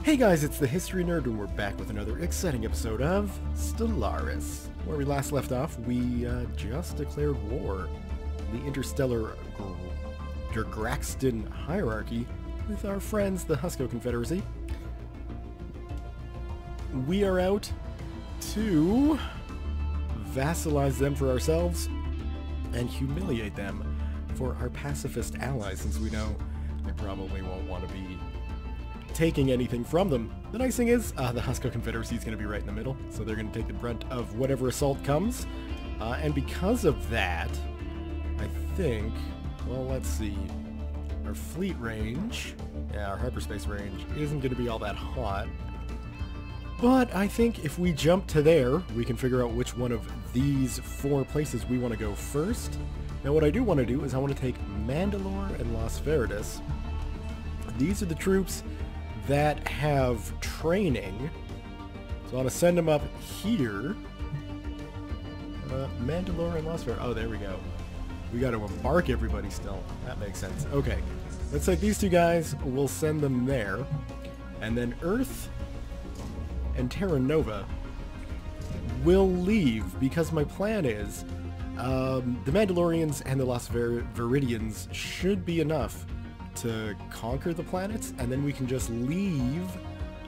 Hey guys, it's the History Nerd, and we're back with another exciting episode of Stellaris. Where we last left off, we just declared war. The interstellar Graxton hierarchy with our friends, the Husko Confederacy. We are out to vassalize them for ourselves and humiliate them for our pacifist allies, since we know they probably won't want to be taking anything from them. The nice thing is, the Husko Confederacy is going to be right in the middle, so they're going to take the brunt of whatever assault comes. And because of that, I think, well, let's see, our fleet range, our hyperspace range, isn't going to be all that hot. But I think if we jump to there, we can figure out which one of these four places we want to go first. Now what I do want to do is I want to take Mandalore and Las Veritas. These are the troops that have training, so I want to send them up here. Mandalore and Las Veritas. Oh, there we go. We got to embark everybody still. That makes sense. Okay, let's take these two guys. We'll send them there, and then Earth and Terra Nova will leave, because my plan is the Mandalorians and the Las Veridians should be enough to conquer the planets, and then we can just leave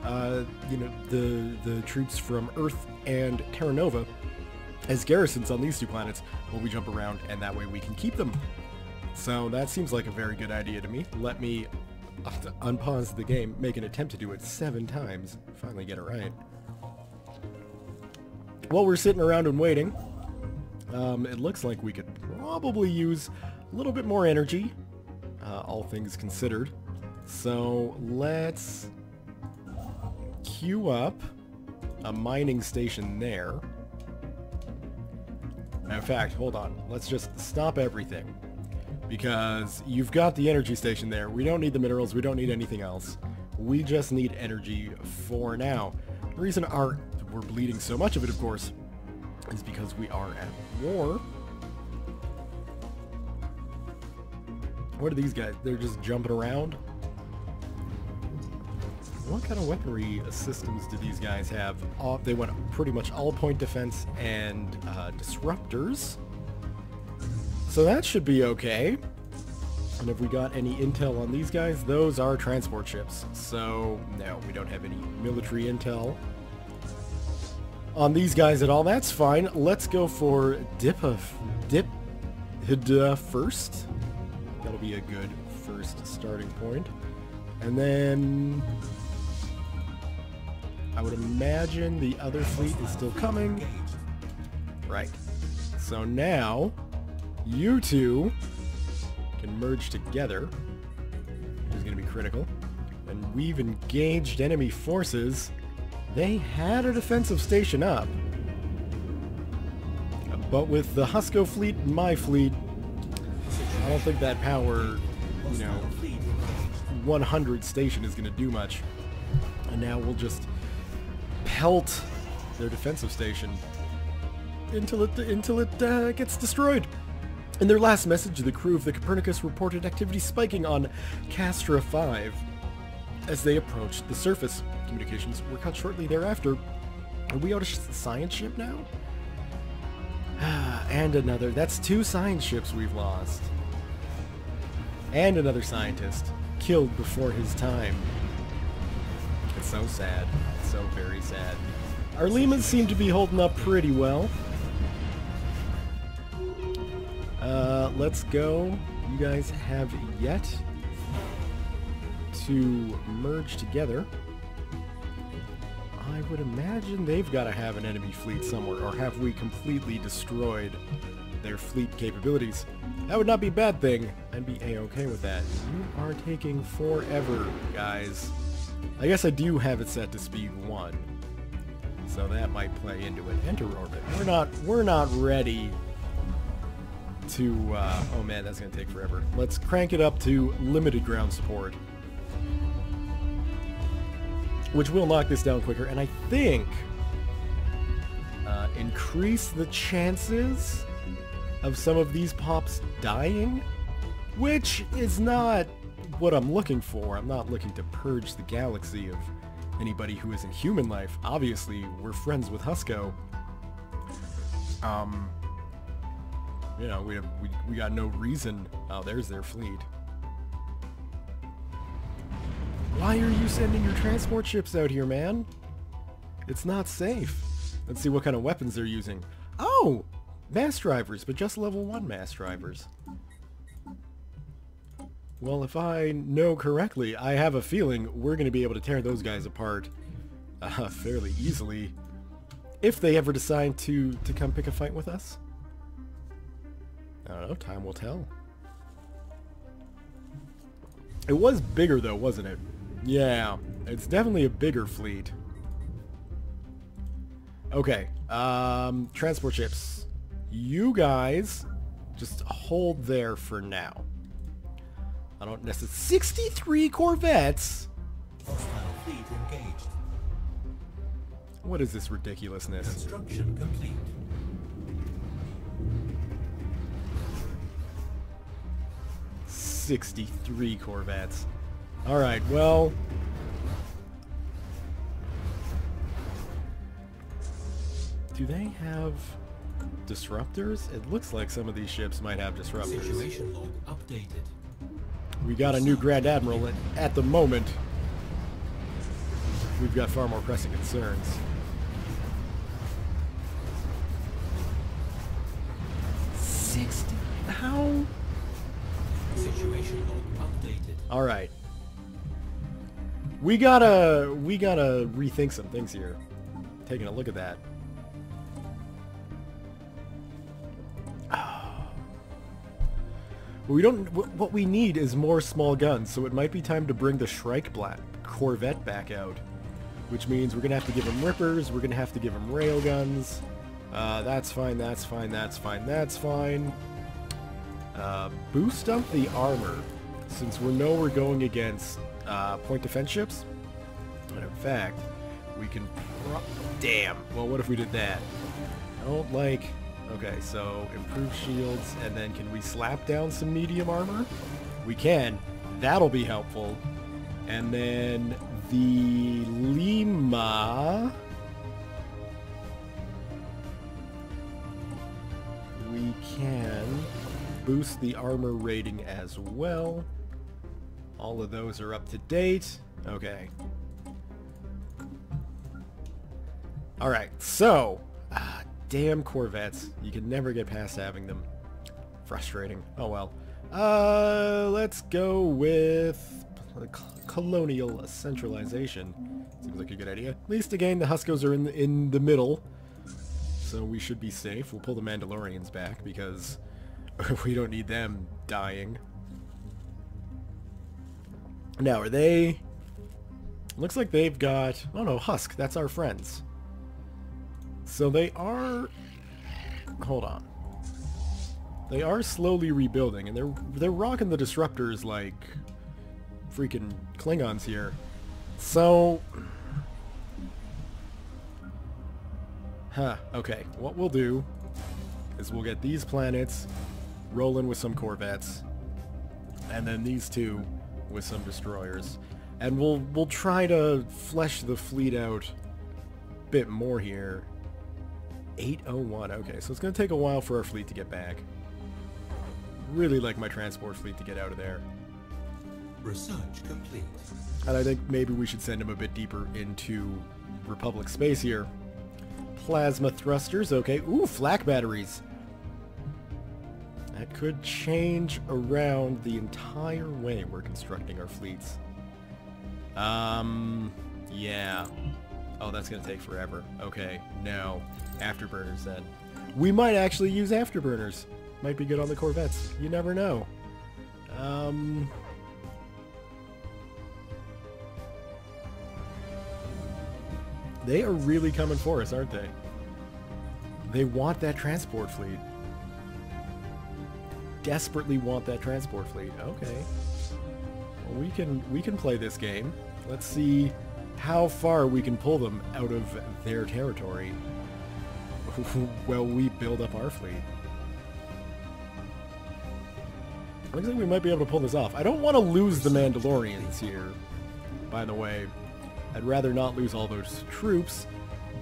the troops from Earth and Terra Nova as garrisons on these two planets while we jump around, and that way we can keep them. So that seems like a very good idea to me. Let me unpause the game, make an attempt to do it 7 times, finally get it right. While we're sitting around and waiting, it looks like we could probably use a little bit more energy, all things considered. So let's queue up a mining station there. In fact, hold on. Let's just stop everything, because you've got the energy station there. We don't need the minerals. We don't need anything else. We just need energy for now. The reason we're bleeding so much of it, of course, is because we are at war. What are these guys? They're just jumping around? What kind of weaponry systems do these guys have? They want pretty much all point defense and disruptors. So that should be okay. And if we got any intel on these guys, those are transport ships. So no, we don't have any military intel on these guys at all. That's fine. Let's go for Dipha first. That'll be a good first starting point. And then I would imagine the other fleet is still coming. Right. So now you two can merge together, which is going to be critical. And we've engaged enemy forces. They had a defensive station up, but with the Husko fleet and my fleet, I don't think that power, 100 station is going to do much. And now we'll just pelt their defensive station until it gets destroyed. In their last message, the crew of the Copernicus reported activity spiking on Castra 5 as they approached the surface. Communications were cut shortly thereafter. Are we out of science ship now? And another. That's 2 science ships we've lost. And another scientist killed before his time. It's so sad. It's so very sad. Our Limas seem to be holding up pretty well. Let's go. You guys have yet to merge together. I would imagine they've got to have an enemy fleet somewhere, or have we completely destroyed their fleet capabilities? That would not be a bad thing. I'd be a-okay with that. You are taking forever, guys. I guess I do have it set to speed 1, so that might play into it. Enter orbit. We're not ready to, oh man, that's gonna take forever. Let's crank it up to limited ground support, which will knock this down quicker, and I think increase the chances of some of these pops dying, which is not what I'm looking for. I'm not looking to purge the galaxy of anybody who isn't human life. Obviously, we're friends with Husko. You know, we got no reason. Oh, there's their fleet. Why are you sending your transport ships out here, man? It's not safe. Let's see what kind of weapons they're using. Oh! Mass drivers, but just level 1 mass drivers. Well, if I know correctly, I have a feeling we're going to be able to tear those guys apart fairly easily if they ever decide to come pick a fight with us. I don't know, time will tell. It was bigger though, wasn't it? Yeah, it's definitely a bigger fleet. Okay, transport ships. You guys just hold there for now. I don't necessarily... 63 Corvettes? Hostile fleet engaged. What is this ridiculousness? Construction complete. "63 Corvettes. Alright, well... do they have disruptors? It looks like some of these ships might have disruptors. Situation log updated. We got a new Grand Admiral, and at the moment, we've got far more pressing concerns. How? Situation log updated. All right. We gotta rethink some things here. Taking a look at that. We don't. What we need is more small guns, so it might be time to bring the Shrike Black Corvette back out, which means we're gonna have to give them Rippers. We're gonna have to give them railguns. That's fine. That's fine. That's fine. That's fine. Boost up the armor, since we know we're going against point defense ships. And in fact, we can. Damn. Well, what if we did that? I don't like. Okay, so improve shields, and then can we slap down some medium armor? We can. That'll be helpful. And then the Lima... we can boost the armor rating as well. All of those are up to date. Okay. Alright, so... damn Corvettes. You can never get past having them. Frustrating. Oh well. Let's go with colonial centralization. Seems like a good idea. At least again, the Huskos are in the middle, so we should be safe. We'll pull the Mandalorians back because we don't need them dying. Now, are they... looks like they've got... oh no, Husk. That's our friends. So they are... hold on. They are slowly rebuilding, and they're rocking the disruptors like freaking Klingons here. So... okay. What we'll do is we'll get these planets rolling with some Corvettes, and then these two with some destroyers. And we'll try to flesh the fleet out a bit more here. 801. Okay, so it's going to take a while for our fleet to get back. Really like my transport fleet to get out of there. Research complete. And I think maybe we should send him a bit deeper into Republic space here. Plasma thrusters. Okay. Ooh, flak batteries. That could change around the entire way we're constructing our fleets. Yeah. Oh, that's going to take forever. Okay, no. Afterburners, then. We might actually use afterburners. Might be good on the Corvettes. You never know. They are really coming for us, aren't they? They want that transport fleet. Desperately want that transport fleet. Okay. Well, we can play this game. Let's see how far we can pull them out of their territory while we build up our fleet. Looks like we might be able to pull this off. I don't want to lose the Mandalorians here, by the way. I'd rather not lose all those troops,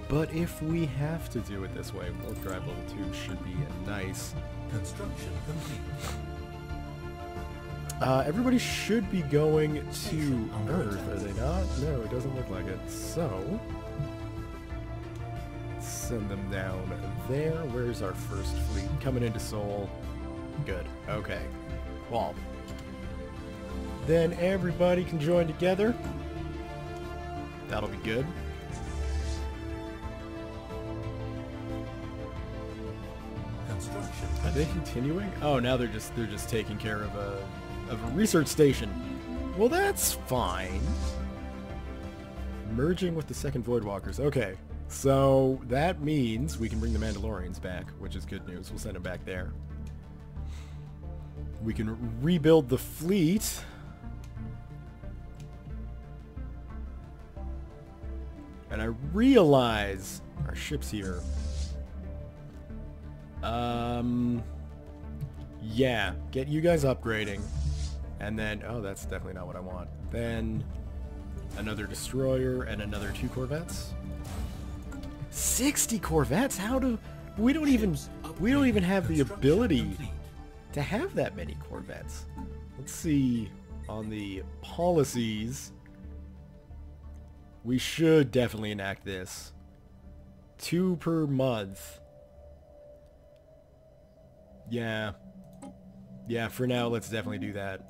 but if we have to do it this way, warp drive level 2 should be nice. Construction complete. Everybody should be going to Earth, are they not? No, it doesn't look like it. So, send them down there. Where's our first fleet? Coming into Seoul. Good. Okay. Well, then everybody can join together. That'll be good. Construction. Are they continuing? Oh, now they're just taking care of a research station. Well, that's fine. Merging with the second Voidwalkers. Okay, so that means we can bring the Mandalorians back, which is good news. We'll send them back there. We can rebuild the fleet. And I realize our ship's here. Yeah, get you guys upgrading. And then, oh, that's definitely not what I want. Then another destroyer and another 2 corvettes. 60 corvettes? How do we don't even have the ability to have that many corvettes. Let's see on the policies. We should definitely enact this. 2 per month. Yeah. Yeah, for now, let's definitely do that.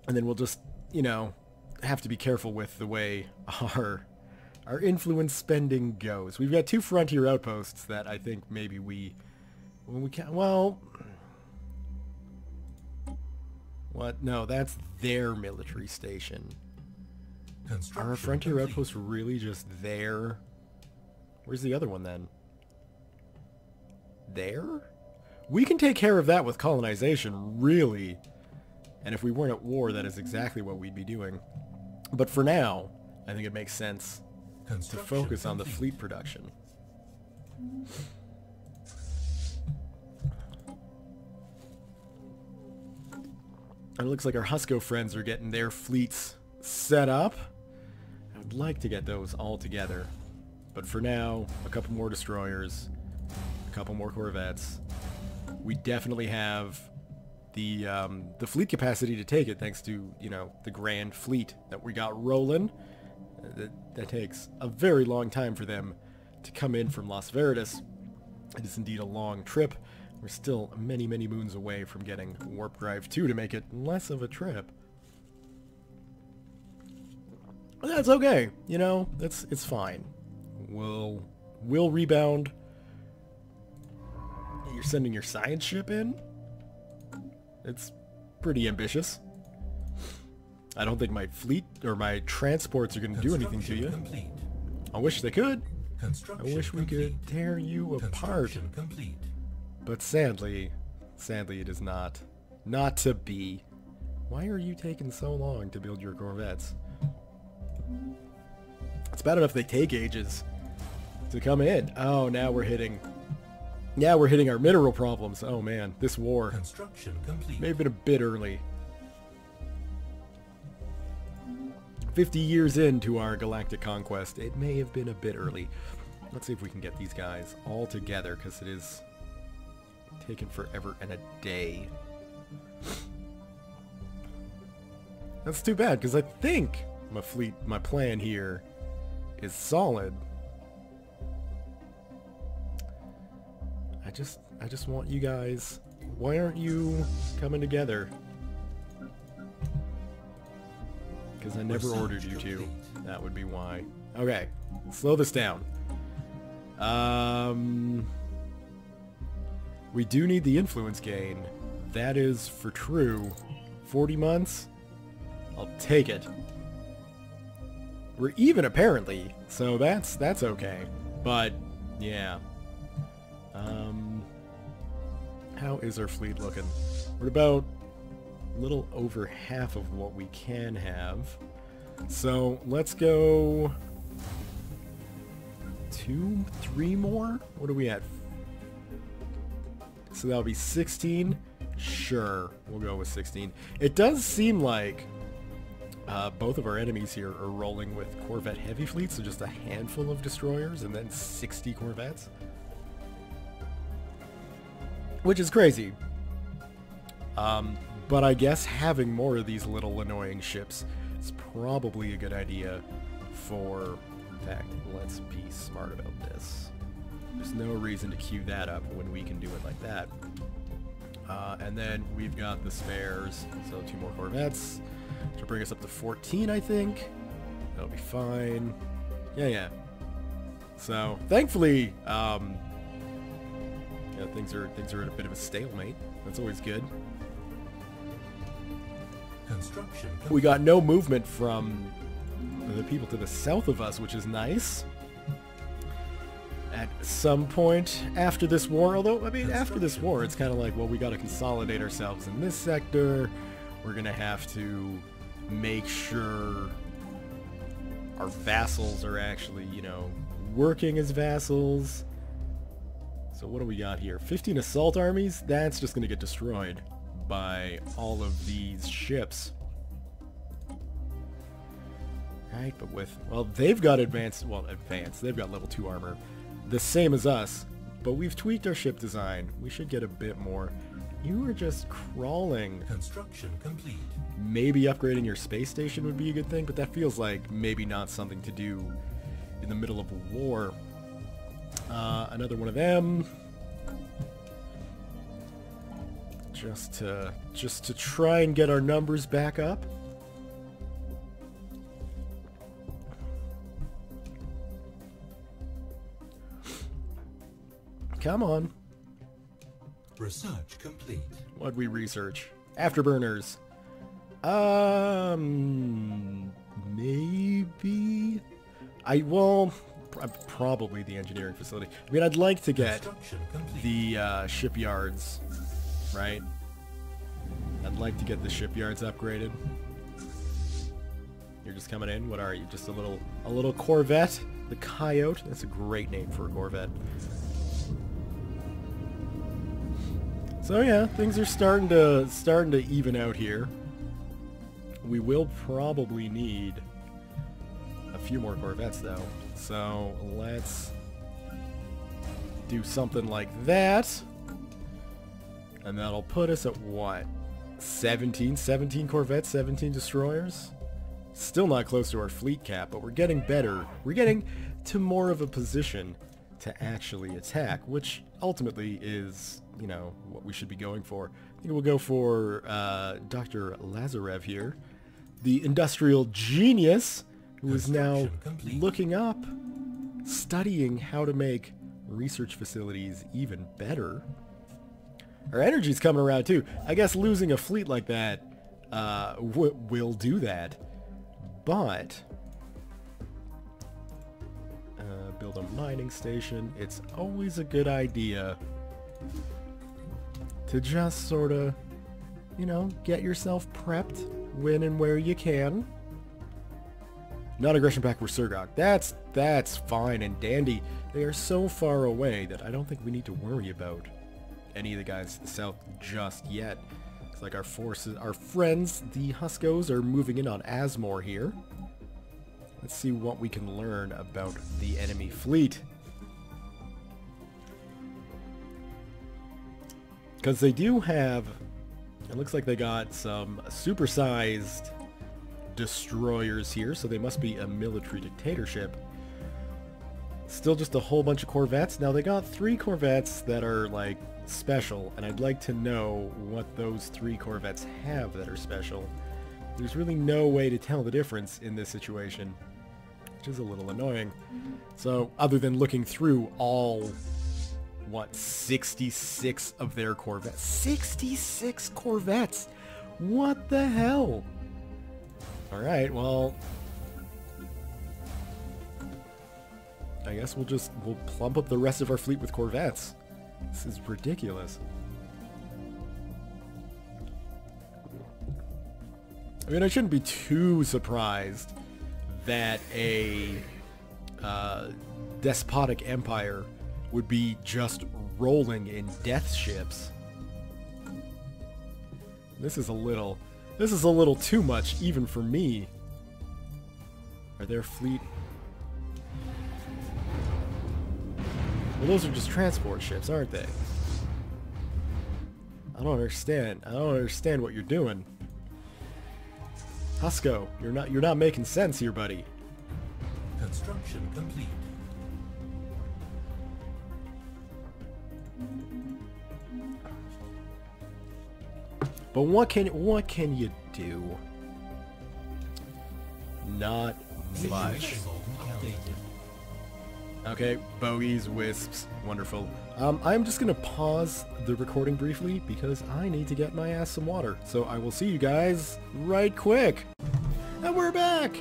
And then we'll just, you know, have to be careful with the way our influence spending goes. We've got 2 frontier outposts that I think maybe we can, well, what? No, that's their military station. Are our frontier outposts really just there? Where's the other one then? There? We can take care of that with colonization, really. And if we weren't at war, that is exactly what we'd be doing. But for now, I think it makes sense to focus on the fleet production. It looks like our Husko friends are getting their fleets set up. I would like to get those all together. But for now, a couple more destroyers, a couple more corvettes. We definitely have the fleet capacity to take it, thanks to, you know, the grand fleet that we got rolling. That takes a very long time for them to come in from Las Veritas. It is indeed a long trip. We're still many, many moons away from getting Warp Drive 2 to make it less of a trip. But that's okay, you know, it's fine. We'll rebound. You're sending your science ship in? It's pretty ambitious. I don't think my fleet or my transports are going to do anything to you. Complete. I wish they could. Construction I wish we complete. could tear you apart. Construction complete. But sadly it is not. Not to be. Why are you taking so long to build your corvettes? It's bad enough they take ages to come in. Oh, now we're hitting our mineral problems. Oh man, this war Construction complete. may have been a bit early. 50 years into our galactic conquest, it may have been a bit early. Let's see if we can get these guys all together, because it is taking forever and a day. That's too bad, because I think my plan here is solid. I just want you guys. Why aren't you coming together? Because I never ordered you to. That would be why. Okay, slow this down. We do need the influence gain. That is for true. 40 months? I'll take it. We're even apparently, so that's okay. But yeah. How is our fleet looking? We're about a little over half of what we can have. So let's go 2, 3 more? What are we at? So that'll be 16. Sure, we'll go with 16. It does seem like both of our enemies here are rolling with Corvette heavy fleets, so just a handful of destroyers and then 60 Corvettes. Which is crazy. But I guess having more of these little annoying ships is probably a good idea for... In fact, let's be smart about this. There's no reason to queue that up when we can do it like that. And then we've got the spares, so 2 more Corvettes, to bring us up to 14, I think. That'll be fine. Yeah. So, thankfully, yeah, things are at a bit of a stalemate. That's always good. Construction complete. We got no movement from the people to the south of us, which is nice. At some point after this war, although, I mean, after this war, it's kind of like, well, we got to consolidate ourselves in this sector. We're going to have to make sure our vassals are actually, you know, working as vassals. So what do we got here? 15 assault armies? That's just going to get destroyed by all of these ships. Right, but with, well, they've got advanced, they've got level 2 armor. The same as us, but we've tweaked our ship design. We should get a bit more. You are just crawling. Construction complete. Maybe upgrading your space station would be a good thing, but that feels like maybe not something to do in the middle of a war. Another one of them. Just to try and get our numbers back up. Come on. Research complete. What'd we research? Afterburners. Maybe? Probably the engineering facility. I mean, I'd like to get the shipyards, right? I'd like to get the shipyards upgraded. You're just coming in? What are you? Just a little Corvette? The Coyote? That's a great name for a Corvette. So yeah, things are starting to even out here. We will probably need a few more Corvettes though. So let's do something like that. And that'll put us at what? 17 Corvettes, 17 destroyers? Still not close to our fleet cap, but we're getting better. We're getting to more of a position to actually attack, which ultimately is, you know, what we should be going for. I think we'll go for Dr. Lazarev here, the industrial genius who is now looking up, studying how to make research facilities even better. Our energy's coming around too. I guess losing a fleet like that will do that, but build a mining station. It's always a good idea to just sort of, you know, get yourself prepped when and where you can. Non-aggression pact Resurgok. That's fine and dandy. They are so far away that I don't think we need to worry about any of the guys to the south just yet. It's like our forces, our friends, the Huskos, are moving in on Asmore here. Let's see what we can learn about the enemy fleet. Because they do have, it looks like they got some supersized destroyers here, so they must be a military dictatorship. Still just a whole bunch of Corvettes. Now they got 3 Corvettes that are like special, and I'd like to know what those 3 Corvettes have that are special. There's really no way to tell the difference in this situation, which is a little annoying. So other than looking through all, what, 66 of their Corvettes. 66 Corvettes! What the hell? Alright, well, I guess we'll plump up the rest of our fleet with Corvettes. This is ridiculous. I mean, I shouldn't be too surprised that a despotic empire would be just rolling in death ships. This is a little too much even for me Are their fleet... Well, those are just transport ships, aren't they? I don't understand. I don't understand what you're doing. Husko, you're not making sense here, buddy. Construction complete. But what can you do? Not much. Okay, bogeys, wisps, wonderful. I'm just gonna pause the recording briefly because I need to get my ass some water. So I will see you guys right quick. And we're back!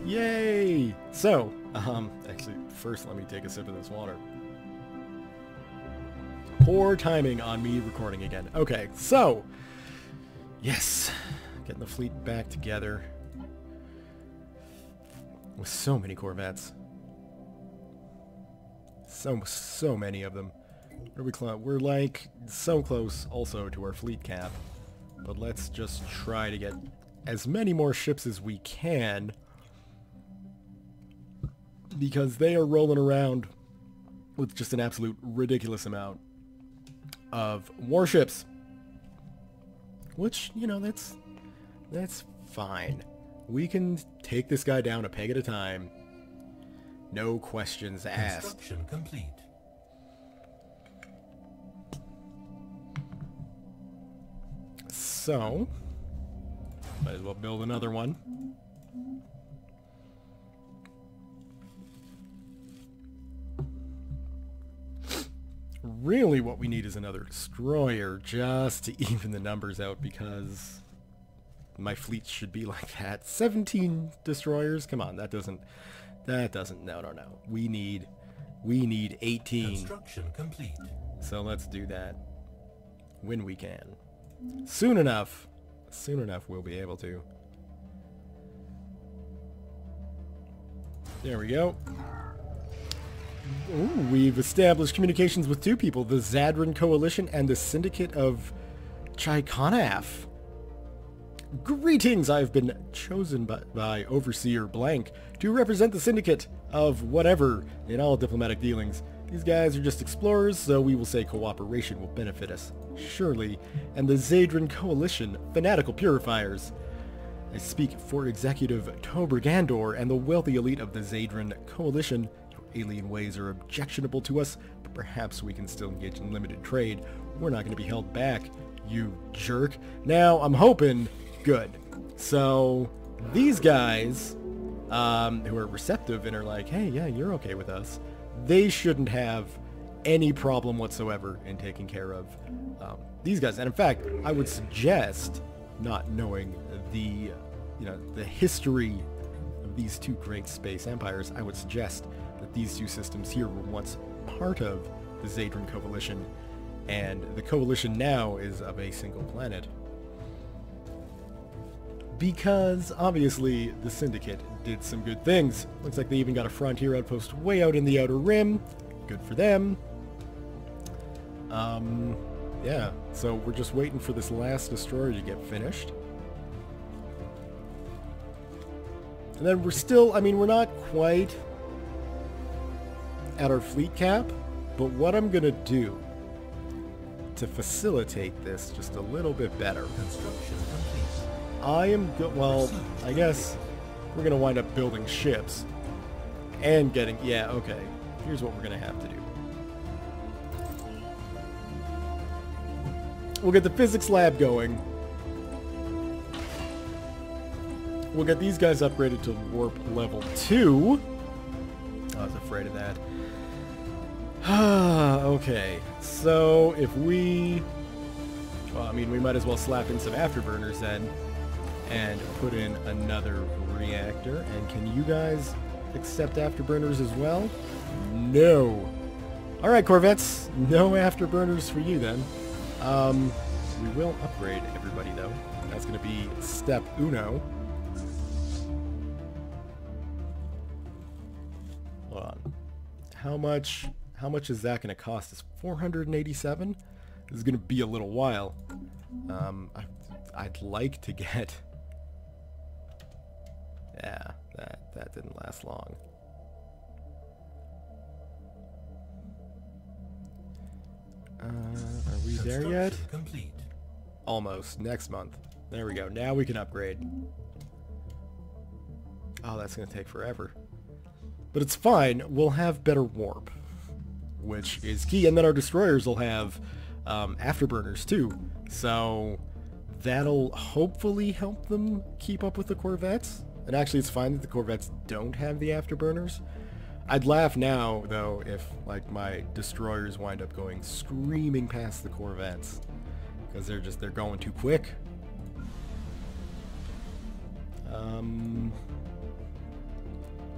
Yay! So, actually, first let me take a sip of this water. Poor timing on me recording again. Okay, so, yes, getting the fleet back together. With so many Corvettes. So many of them. We're like so close also to our fleet cap. But let's just try to get as many more ships as we can. Because they are rolling around with just an absolute ridiculous amount of warships. Which, you know, that's fine. We can take this guy down a peg at a time. No questions asked. Construction complete. So, might as well build another one. Really what we need is another destroyer just to even the numbers out because my fleet should be like that. 17 destroyers? Come on, that doesn't, no. We need 18. Construction complete. So let's do that when we can. Soon enough we'll be able to. There we go. Ooh, we've established communications with two people, the Zadran Coalition and the Syndicate of Chaikonaf. Greetings! I've been chosen by Overseer Blank to represent the Syndicate of whatever in all diplomatic dealings. These guys are just explorers, so we will say cooperation will benefit us, surely. And the Zadran Coalition, fanatical purifiers. I speak for Executive Tober Gandor and the wealthy elite of the Zadran Coalition. Your alien ways are objectionable to us, but perhaps we can still engage in limited trade. We're not going to be held back, you jerk. Now, I'm hoping... Good. So, these guys, who are receptive and are like, hey, yeah, you're okay with us, they shouldn't have any problem whatsoever in taking care of these guys. And in fact, I would suggest, not knowing the, the history of these two great space empires, I would suggest that these two systems here were once part of the Zadran Coalition, and the Coalition now is of a single planet. Because, obviously, the Syndicate did some good things. Looks like they even got a frontier outpost way out in the Outer Rim. Good for them. Yeah, so we're just waiting for this last destroyer to get finished. And then we're still, we're not quite at our fleet cap, but what I'm gonna do to facilitate this just a little bit better, Construction complete. well, I guess we're gonna wind up building ships and getting, yeah, okay, here's what we're gonna have to do. We'll get the physics lab going. We'll get these guys upgraded to warp level 2. I was afraid of that. Okay, so if we... Well, we might as well slap in some afterburners then and put in another reactor. And can you guys accept afterburners as well? No. Alright, Corvettes, no afterburners for you then. We will upgrade everybody though. That's going to be step uno. Hold on. How much is that going to cost us? 487? This is going to be a little while. I'd like to get... Yeah, That didn't last long. Are we there yet? Complete. Almost. Next month. There we go. Now we can upgrade. Oh, that's going to take forever. But it's fine. We'll have better warp, which is key. And then our destroyers will have afterburners too. So that'll hopefully help them keep up with the corvettes. And actually, it's fine that the corvettes don't have the afterburners. I'd laugh now, though, if like my destroyers wind up going screaming past the corvettes. Because they're going too quick.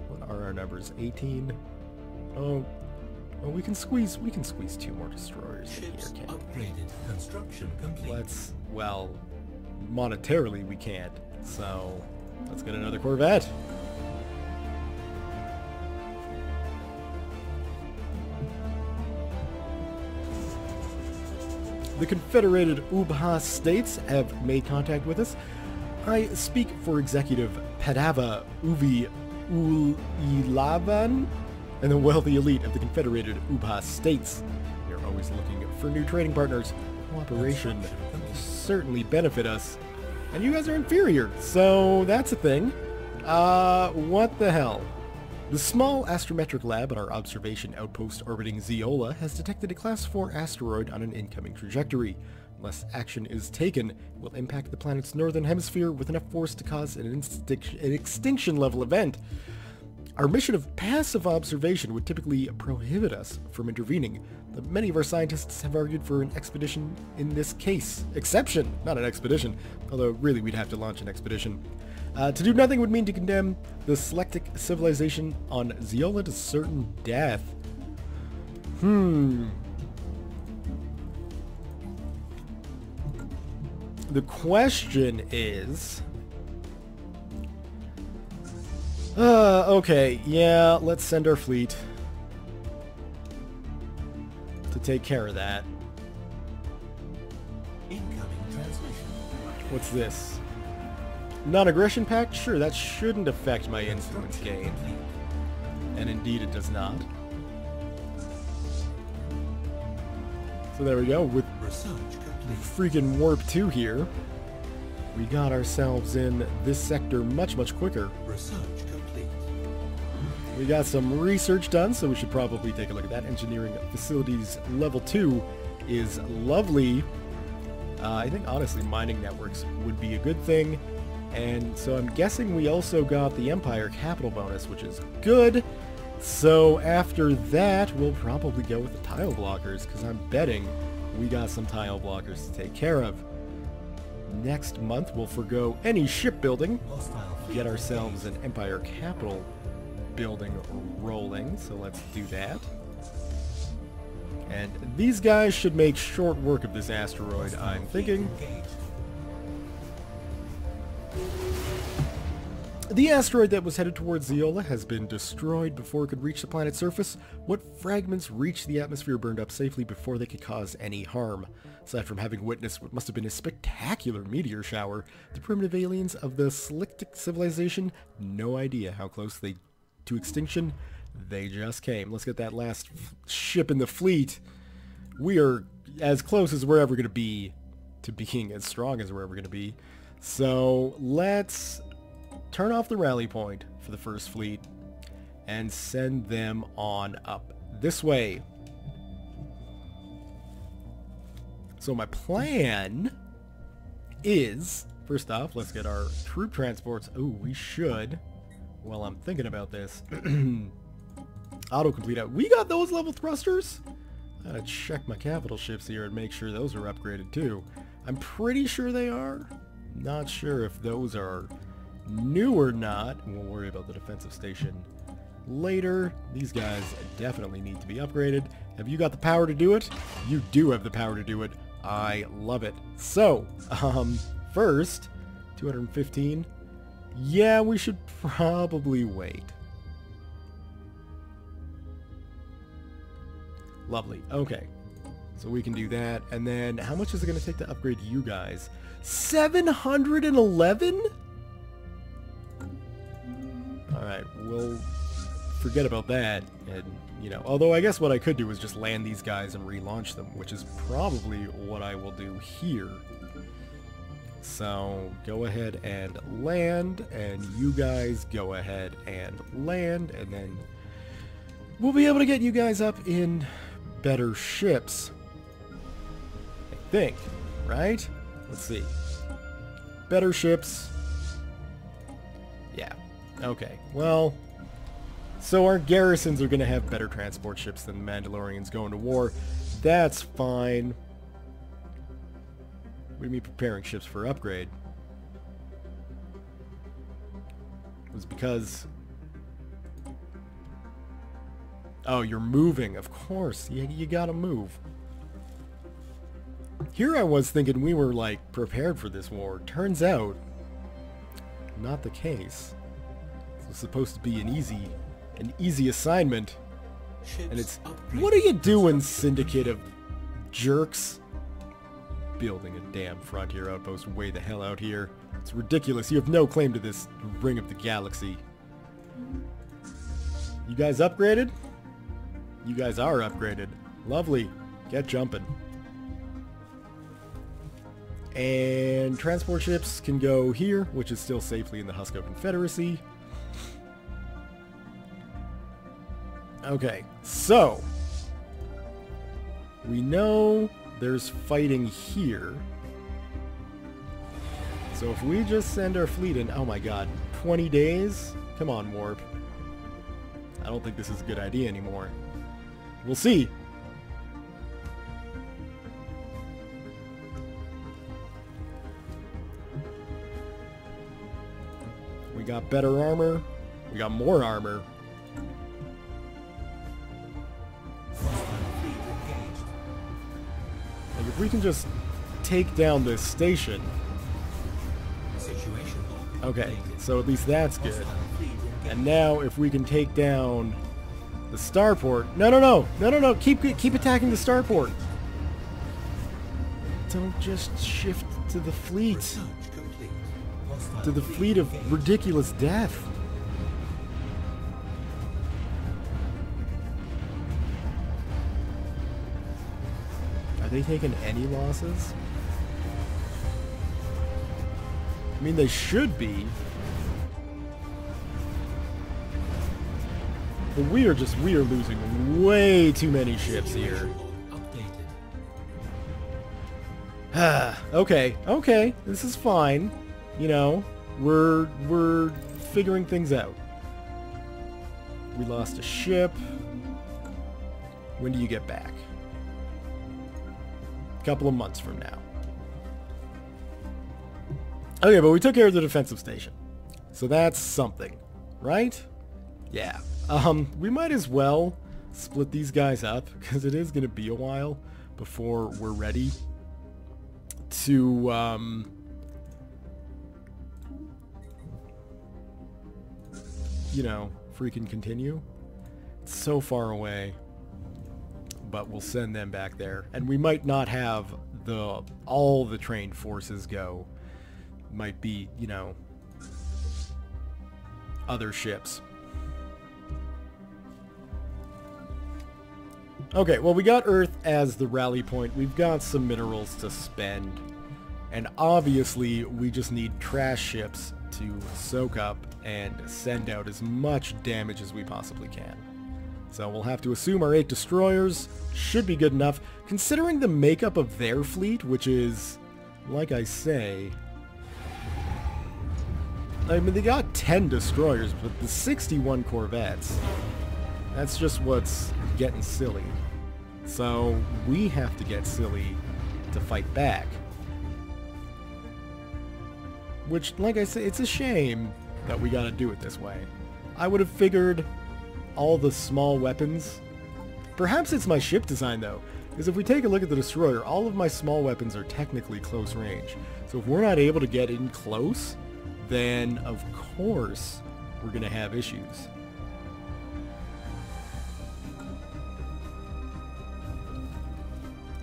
What are our numbers? 18? Oh, we can squeeze 2 more destroyers in here, Ships can't we? upgraded. Construction complete. Well, monetarily we can't. So, let's get another corvette. The Confederated Ubha states have made contact with us. I speak for Executive Padava Uvi Ulilavan and the wealthy elite of the Confederated Ubha states. We are always looking for new trading partners. Cooperation will certainly benefit us. And you guys are inferior, so that's a thing. What the hell? The small astrometric lab at our observation outpost orbiting Zeola has detected a Class 4 asteroid on an incoming trajectory. Unless action is taken, it will impact the planet's northern hemisphere with enough force to cause an extinction-level event. Our mission of passive observation would typically prohibit us from intervening, but many of our scientists have argued for an expedition in this case. Exception, not an expedition, although really we'd have to launch an expedition. To do nothing would mean to condemn the Selectic civilization on Zeola to certain death. The question is... okay, yeah, let's send our fleet to take care of that. Incoming transmission. What's this? Non-aggression pact? Sure, that shouldn't affect my influence gain. And indeed it does not. So there we go, with Research complete. freaking Warp 2 here, we got ourselves in this sector much quicker. Research complete. We got some research done, so we should probably take a look at that. Engineering Facilities Level 2 is lovely. I think, honestly, mining networks would be a good thing. And so I'm guessing we also got the Empire Capital bonus, which is good. So after that, we'll probably go with the tile blockers, because I'm betting we got some tile blockers to take care of. Next month, we'll forgo any shipbuilding, get ourselves an Empire Capital building rolling, so let's do that. And these guys should make short work of this asteroid, I'm thinking. The asteroid that was headed towards Zeola has been destroyed before it could reach the planet's surface. What fragments reached the atmosphere burned up safely before they could cause any harm. Aside from having witnessed what must have been a spectacular meteor shower, the primitive aliens of the Selectic civilization, no idea how close to extinction they just came. Let's get that last ship in the fleet. We are as close as we're ever going to be to being as strong as we're ever going to be. So let's turn off the rally point for the first fleet and send them on up this way. So my plan is, first off, let's get our troop transports. Oh, we should, while I'm thinking about this, autocomplete out. We got those level thrusters? I gotta check my capital ships here and make sure those are upgraded too. I'm pretty sure they are. Not sure if those are new or not. We'll worry about the defensive station later. These guys definitely need to be upgraded. Have you got the power to do it? You do have the power to do it. I love it. So, first, 215. Yeah, we should probably wait. Lovely. Okay. So we can do that. And then, how much is it going to take to upgrade you guys? 711? we'll forget about that. And, you know, although I guess what I could do is just land these guys and relaunch them, which is probably what I will do here. So, go ahead and land, and you guys go ahead and land, and then we'll be able to get you guys up in better ships. I think, right? Let's see. Better ships. Yeah. Okay. Well, so our garrisons are going to have better transport ships than the Mandalorians going to war. That's fine. What do you mean preparing ships for upgrade? It was because... Oh, you're moving. Of course. You gotta move. Here I was thinking we were, like, prepared for this war. Turns out, not the case. This was supposed to be an easy assignment. And it's... What are you doing, syndicate of jerks? Building a damn frontier outpost way the hell out here. It's ridiculous. You have no claim to this ring of the galaxy. You guys upgraded? You guys are upgraded. Lovely. Get jumping. And transport ships can go here, which is still safely in the Husko Confederacy. Okay, so we know there's fighting here. So if we just send our fleet in, oh my god, 20 days? Come on, Warp. I don't think this is a good idea anymore. We'll see. We got better armor. We got more armor. Like if we can just take down this station. Okay, so at least that's good. And now if we can take down the starport. No. Keep attacking the starport. Don't just shift to the fleet. To the fleet of ridiculous death. Are they taking any losses? I mean, they should be. But we are losing way too many ships here. Okay, this is fine. You know, we're figuring things out. We lost a ship. When do you get back? A couple of months from now. Okay, but we took care of the defensive station. So that's something, right? Yeah. We might as well split these guys up, because it is going to be a while before we're ready to, you know, freaking continue. It's so far away, but we'll send them back there. And we might not have all the trained forces go. Might be, you know, other ships. Okay, well, we got Earth as the rally point. We've got some minerals to spend. And obviously, we just need trash ships to soak up and send out as much damage as we possibly can. So we'll have to assume our 8 destroyers should be good enough, considering the makeup of their fleet, which is, like I say... I mean, they got 10 destroyers, but the 61 corvettes, that's just what's getting silly. So we have to get silly to fight back. Which, like I say, it's a shame that we gotta do it this way. I would have figured all the small weapons... Perhaps it's my ship design, though, because if we take a look at the destroyer, all of my small weapons are technically close range. So if we're not able to get in close, then of course we're gonna have issues.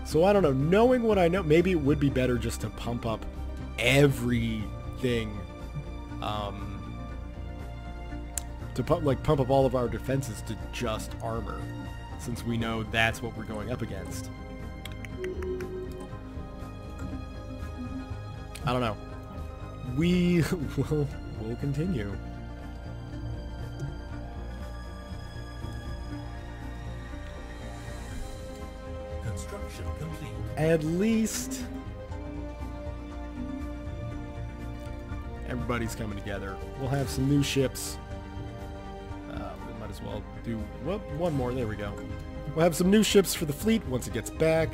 So I don't know, knowing what I know, maybe it would be better just to pump up everything to pump up all of our defenses to just armor, since we know that's what we're going up against. I don't know. We'll continue. Construction complete. At least everybody's coming together. We'll have some new ships. We might as well do one more. There we go. We'll have some new ships for the fleet once it gets back.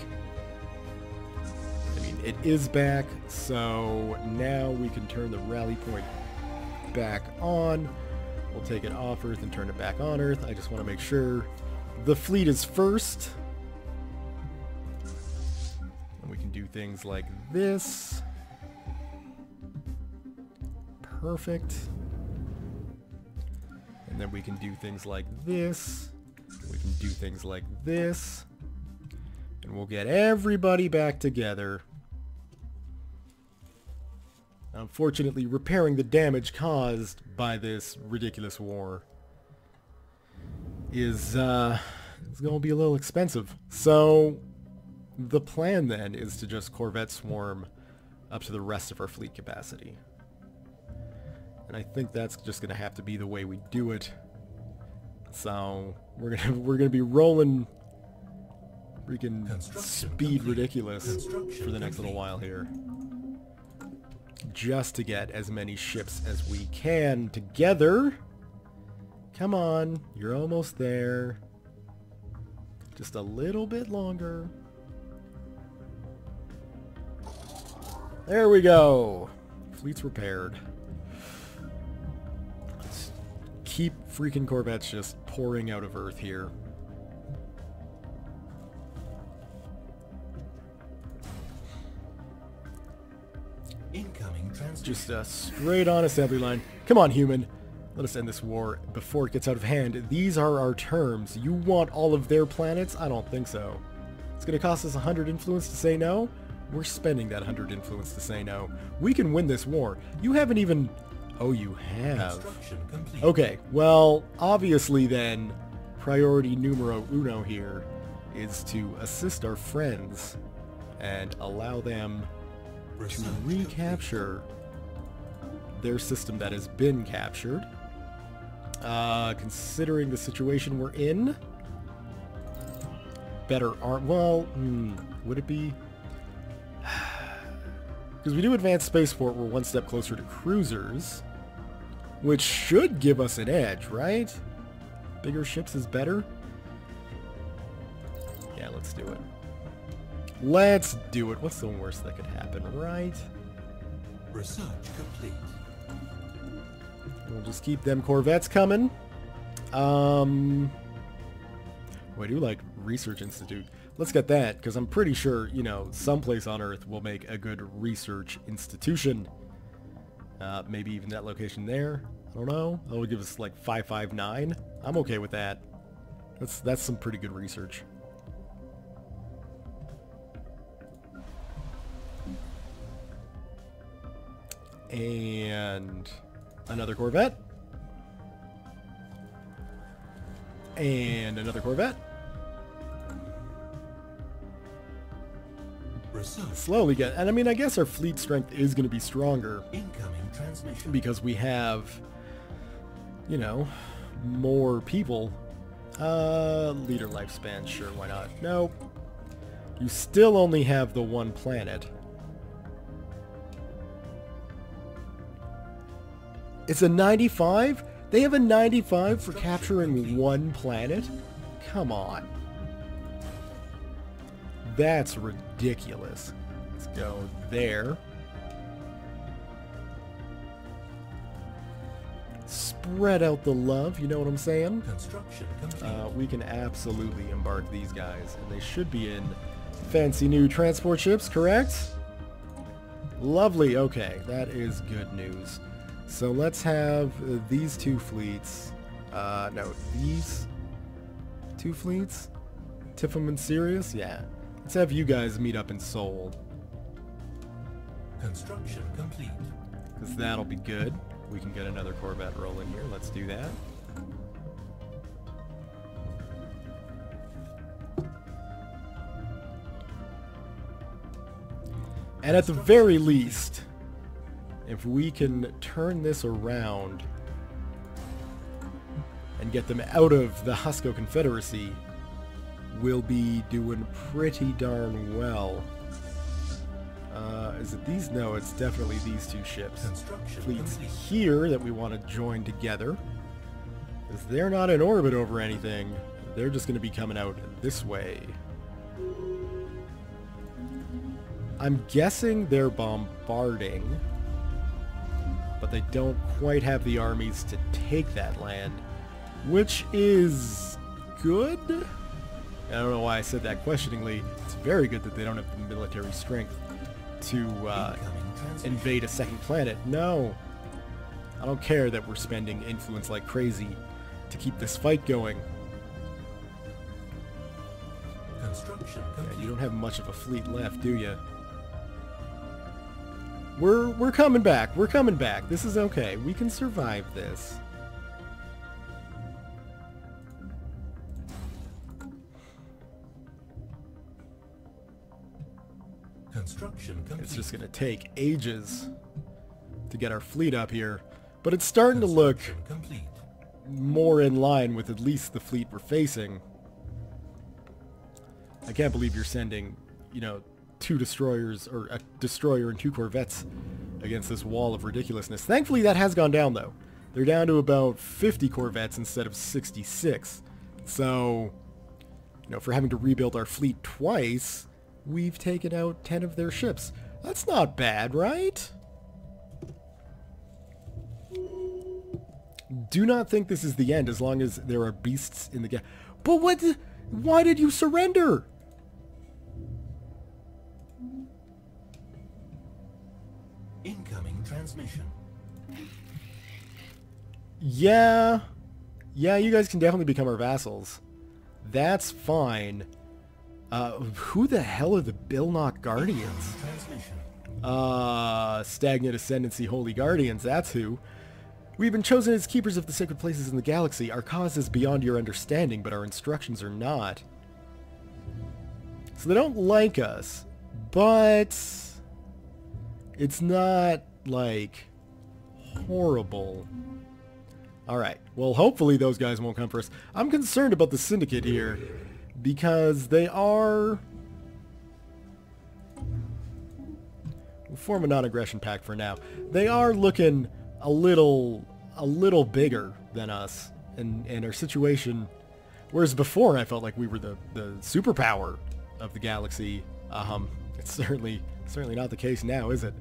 I mean, it is back, so now we can turn the rally point back on. We'll take it off Earth and turn it back on Earth. I just want to make sure the fleet is first. And we can do things like this. Perfect. And then we can do things like this. We can do things like this. And we'll get everybody back together. Unfortunately, repairing the damage caused by this ridiculous war is it's going to be a little expensive. So the plan then is to just Corvette swarm up to the rest of our fleet capacity. And I think that's just going to have to be the way we do it. So we're gonna be rolling freaking speed ridiculous for the next little while here, just to get as many ships as we can together. Come on, you're almost there. Just a little bit longer. There we go. Fleet's repaired. Let's keep freaking Corvettes just pouring out of Earth here. Incoming transmission. Just a straight on assembly line. Come on, human. Let us end this war before it gets out of hand. These are our terms. You want all of their planets? I don't think so. It's going to cost us 100 influence to say no? We're spending that 100 influence to say no. We can win this war. You haven't even... Oh, you have. Construction complete. Okay, well, obviously then, priority numero uno here is to assist our friends and allow them to Research recapture their system that has been captured. Considering the situation we're in, better arm. Well, would it be? Because we do advanced spaceport, we're one step closer to cruisers, which should give us an edge, right? Bigger ships is better. Yeah, let's do it. Let's do it. What's the worst that could happen, right? Research complete. We'll just keep them Corvettes coming. Well, I do like Research Institute. Let's get that, because I'm pretty sure, you know, someplace on Earth will make a good research institution. Maybe even that location there. I don't know. That would give us like 559. I'm okay with that. That's some pretty good research. And another Corvette. And another Corvette. Research. Slowly get, and I mean, I guess our fleet strength is going to be stronger Incoming transmission. because we have, you know, more people. Leader lifespan, sure, why not? Nope. You still only have the one planet. It's a 95? They have a 95 for capturing one planet? Come on. That's ridiculous. Let's go there. Spread out the love, you know what I'm saying? Construction complete. We can absolutely embark these guys, and they should be in fancy new transport ships, correct? Lovely, okay, that is good news. So let's have these two fleets, no, these two fleets? Tifum and Sirius? Yeah. Let's have you guys meet up in Seoul, Construction complete. because that'll be good. We can get another Corvette rolling here, let's do that. And at the very least, if we can turn this around and get them out of the Husko Confederacy, we'll be doing pretty darn well. Is it these? No, it's definitely these two ships. Fleets here that we want to join together. Because they're not in orbit over anything. They're just going to be coming out this way. I'm guessing they're bombarding. But they don't quite have the armies to take that land. Which is good? I don't know why I said that questioningly. It's very good that they don't have the military strength to invade a second planet. No. I don't care that we're spending influence like crazy to keep this fight going. Yeah, you don't have much of a fleet left, do you? We're coming back. We're coming back. This is okay. We can survive this. It's just going to take ages to get our fleet up here, but it's starting to look more in line with at least the fleet we're facing. I can't believe you're sending, you know, 2 destroyers, or a destroyer and 2 corvettes against this wall of ridiculousness. Thankfully that has gone down though. They're down to about 50 corvettes instead of 66. So, you know, for having to rebuild our fleet twice, we've taken out 10 of their ships. That's not bad, right? Do not think this is the end as long as there are beasts in the gap. But what? Why did you surrender? Incoming transmission. Yeah, you guys can definitely become our vassals. That's fine. Who the hell are the Bilnock Guardians? Stagnant Ascendancy Holy Guardians, that's who. We've been chosen as keepers of the sacred places in the galaxy. Our cause is beyond your understanding, but our instructions are not. So they don't like us, but it's not, like, horrible. Alright, well hopefully those guys won't come for us. I'm concerned about the Syndicate here, because they are... We'll form a non-aggression pact for now. They are looking a little bigger than us, and our situation, whereas before I felt like we were the superpower of the galaxy. It's certainly not the case now, is it?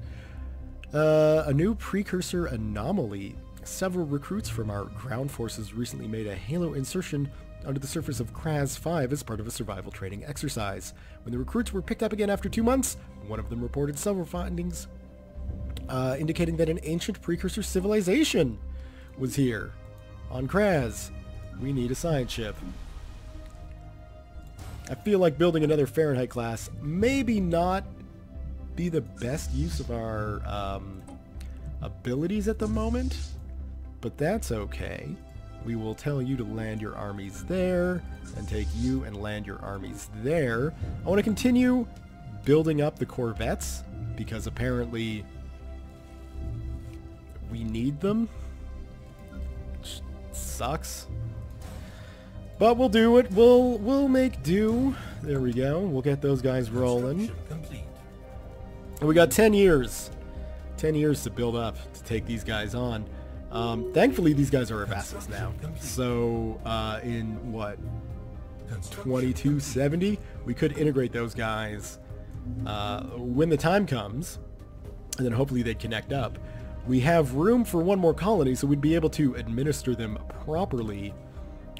A new precursor anomaly. Several recruits from our ground forces recently made a halo insertion under the surface of Kraz 5 as part of a survival training exercise. When the recruits were picked up again after 2 months, one of them reported several findings indicating that an ancient precursor civilization was here on Kraz. We need a science ship. I feel like building another Fahrenheit class maybe not be the best use of our abilities at the moment, but that's okay. We will tell you to land your armies there, and take you and land your armies there. I want to continue building up the corvettes, because apparently we need them. Which sucks. But we'll do it. We'll make do. There we go. We'll get those guys rolling. And we got 10 years. 10 years to build up to take these guys on. Thankfully, these guys are our vassals now. So, in what, 2270, we could integrate those guys when the time comes, and then hopefully they'd connect up. We have room for 1 more colony, so we'd be able to administer them properly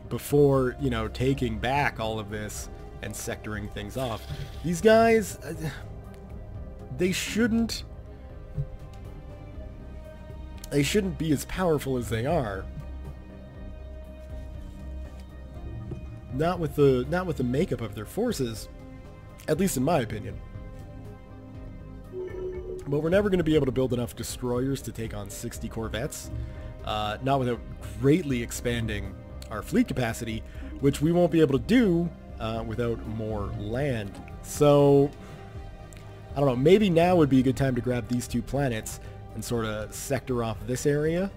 before, you know, taking back all of this and sectoring things off. These guys, they shouldn't be as powerful as they are. Not with the makeup of their forces, at least in my opinion. But we're never going to be able to build enough destroyers to take on 60 corvettes, not without greatly expanding our fleet capacity, which we won't be able to do without more land. So I don't know, maybe now would be a good time to grab these 2 planets and sort of sector off this area.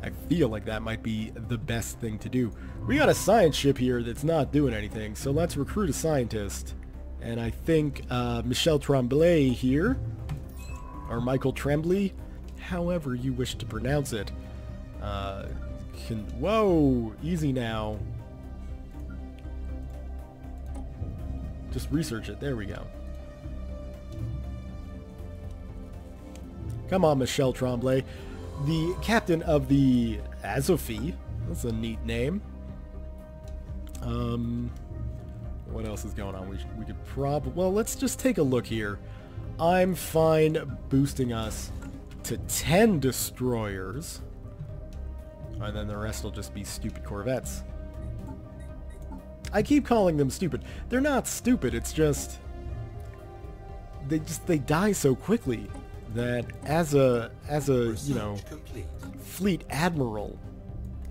I feel like that might be the best thing to do. We got a science ship here that's not doing anything, so let's recruit a scientist. And I think Michel Tremblay here, or Michael Tremblay, however you wish to pronounce it. Whoa, easy now. Just research it, there we go. Come on, Michel Tremblay. The captain of the Azofi. That's a neat name. What else is going on? We could probably... Well, let's just take a look here. I'm fine boosting us to 10 destroyers. And then the rest will just be stupid corvettes. I keep calling them stupid. They're not stupid, it's just... They die so quickly that as a you know, fleet admiral,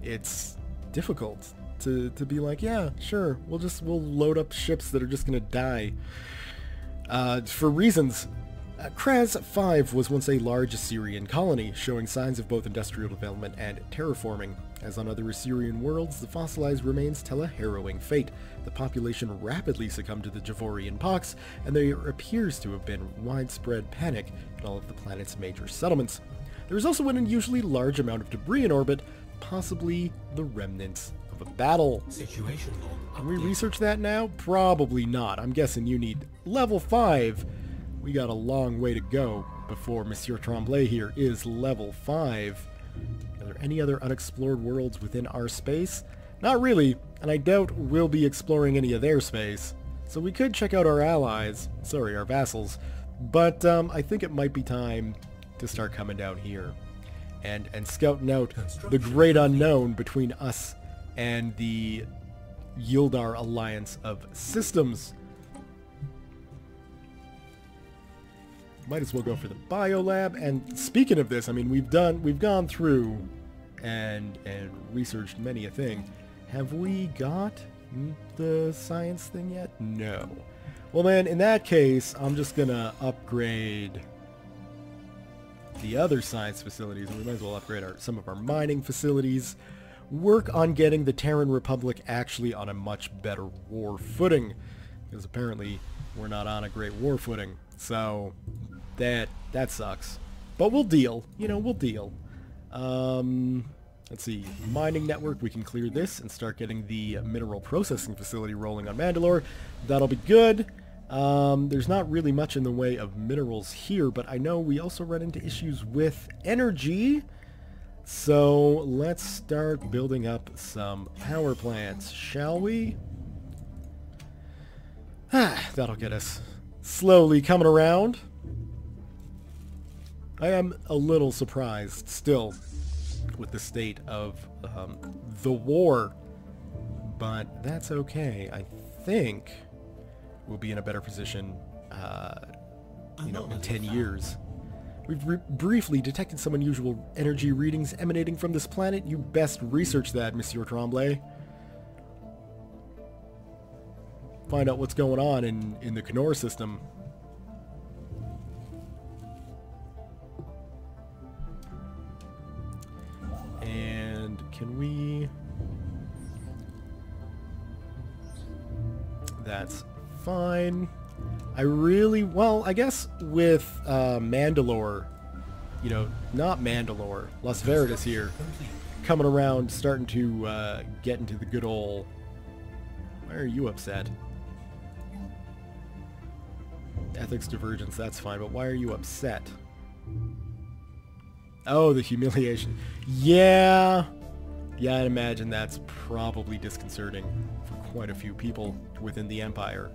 it's difficult to be like, yeah, sure, we'll load up ships that are just gonna die. For reasons, Kraz 5 was once a large Assyrian colony, showing signs of both industrial development and terraforming. As on other Assyrian worlds, the fossilized remains tell a harrowing fate. The population rapidly succumbed to the Javorian pox, and there appears to have been widespread panic in all of the planet's major settlements. There is also an unusually large amount of debris in orbit, possibly the remnants of a battle. Can we research that now? Probably not. I'm guessing you need level 5. We got a long way to go before Monsieur Tremblay here is level 5. Are there any other unexplored worlds within our space? Not really, and I doubt we'll be exploring any of their space. So we could check out our allies, sorry, our vassals, but I think it might be time to start coming down here and scouting out the great unknown between us and the Yildar Alliance of Systems. Might as well go for the biolab. And speaking of this, I mean, we've gone through and researched many a thing. Have we got the science thing yet? No. Well then, in that case, I'm just gonna upgrade the other science facilities, and we might as well upgrade some of our mining facilities. Work on getting the Terran Republic actually on a much better war footing, because apparently we're not on a great war footing. So that sucks. But we'll deal. You know, we'll deal. Let's see. Mining network. We can clear this and start getting the mineral processing facility rolling on Mandalore. That'll be good. There's not really much in the way of minerals here, but I know we also run into issues with energy. So let's start building up some power plants, shall we? That'll get us slowly coming around. I am a little surprised still with the state of the war, but that's okay. I think we'll be in a better position, you know, in 10 years. We've briefly detected some unusual energy readings emanating from this planet. You best research that, Monsieur Tremblay. Find out what's going on in the Knorr system. And can we... That's fine. Well, I guess with Mandalore, you know, not Mandalore, Las Veritas here, coming around, starting to get into the good old... Why are you upset? Ethics divergence, that's fine, but why are you upset? Oh, the humiliation. Yeah, I'd imagine that's probably disconcerting for quite a few people within the Empire.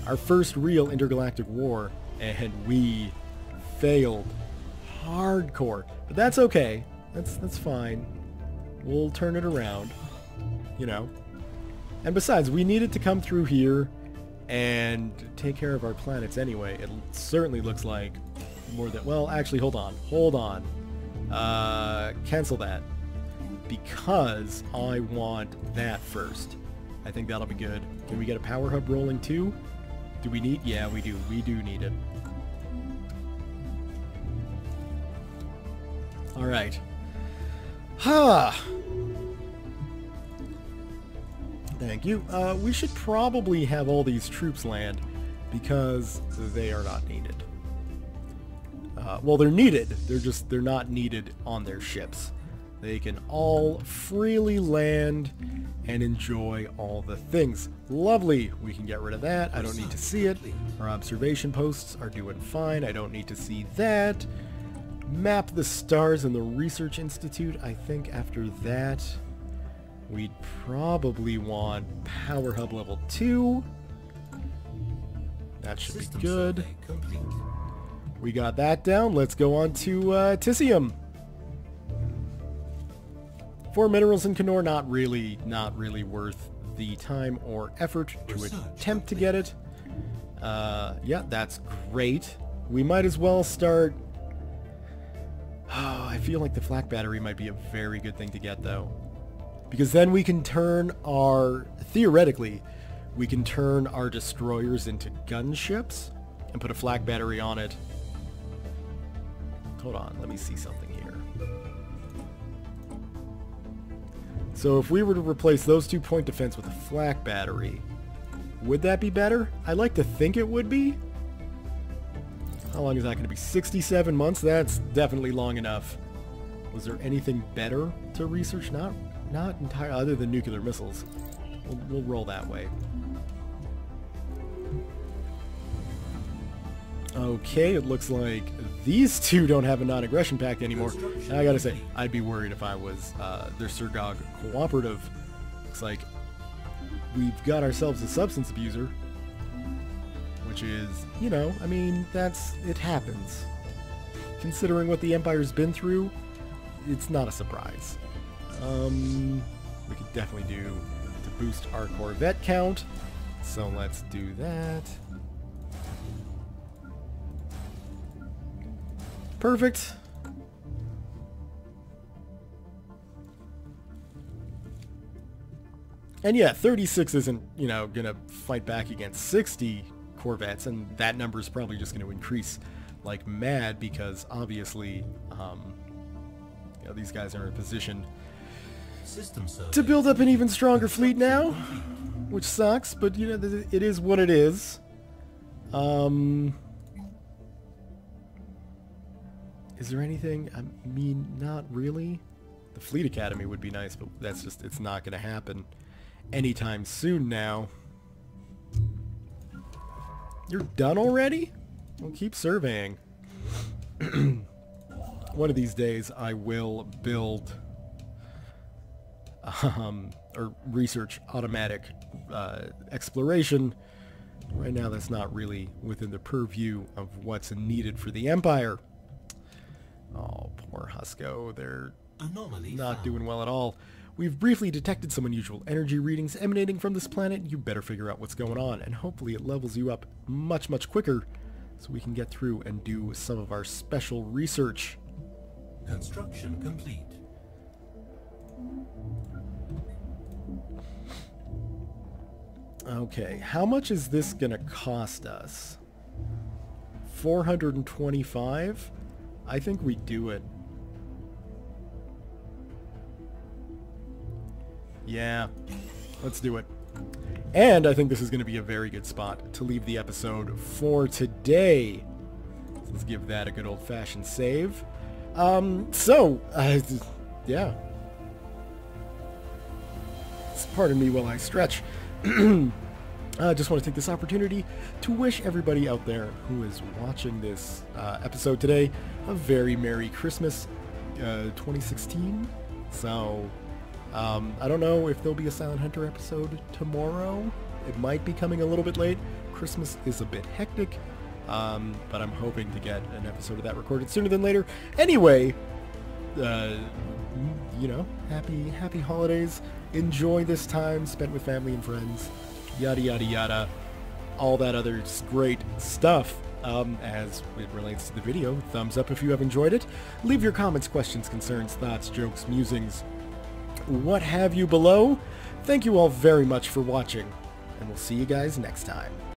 Our first real intergalactic war, and we failed hardcore. But that's okay. That's fine. We'll turn it around, you know. And besides, we needed to come through here and take care of our planets anyway. It certainly looks like more than... Well, actually, hold on. Cancel that. Because I want that first. I think that'll be good. Can we get a power hub rolling too? Do we need? Yeah, we do. We do need it. All right. Ha! Thank you. We should probably have all these troops land because they are not needed. Well, they're needed. They're not needed on their ships. They can all freely land and enjoy all the things. Lovely. We can get rid of that. I don't need to see it. Our observation posts are doing fine. I don't need to see that. Map the stars in the Research Institute. I think after that, we'd probably want Power Hub level 2. That should be good. We got that down. Let's go on to Tisium. 4 minerals in Kenor, not really worth the time or effort to attempt to get it. Yeah, that's great. We might as well start... Oh, I feel like the flak battery might be a very good thing to get, though. Because then we can turn our... Theoretically, we can turn our destroyers into gunships and put a flak battery on it. Hold on, let me see something here. So if we were to replace those 2 point defense with a flak battery, would that be better? I like to think it would be. How long is that going to be? 67 months? That's definitely long enough. Was there anything better to research? Not entirely, other than nuclear missiles. We'll roll that way. Okay, it looks like these two don't have a non-aggression pact anymore. And I gotta say, I'd be worried if I was their Surgog cooperative. Looks like we've got ourselves a substance abuser. Which is, you know, I mean, it happens. Considering what the Empire's been through, it's not a surprise. We could definitely do to boost our Corvette count. So let's do that. Perfect. And yeah, 36 isn't, you know, gonna fight back against 60 Corvettes, and that number is probably just going to increase like mad because obviously, you know, these guys are in a position to build up an even stronger fleet now, which sucks, but you know, it is what it is. Is there anything? I mean, not really. The Fleet Academy would be nice, but that's just, it's not going to happen anytime soon now. You're done already? Well, keep surveying. One of these days I will build or research automatic exploration. Right now that's not really within the purview of what's needed for the Empire. Oh, poor Husko. They're not doing well at all. We've briefly detected some unusual energy readings emanating from this planet. You better figure out what's going on, and hopefully it levels you up much, much quicker so we can get through and do some of our special research. Construction complete. Okay, how much is this gonna cost us? 425? I think we do it. Yeah, let's do it. And I think this is going to be a very good spot to leave the episode for today. So let's give that a good old-fashioned save. Yeah. Pardon me while I stretch. I just want to take this opportunity to wish everybody out there who is watching this episode today a very Merry Christmas 2016. So... I don't know if there'll be a Silent Hunter episode tomorrow. It might be coming a little bit late. Christmas is a bit hectic, but I'm hoping to get an episode of that recorded sooner than later. Anyway, you know, happy holidays. Enjoy this time spent with family and friends. Yada, yada, yada. All that other great stuff. As it relates to the video, thumbs up if you have enjoyed it. Leave your comments, questions, concerns, thoughts, jokes, musings, what have you below. Thank you all very much for watching, and we'll see you guys next time.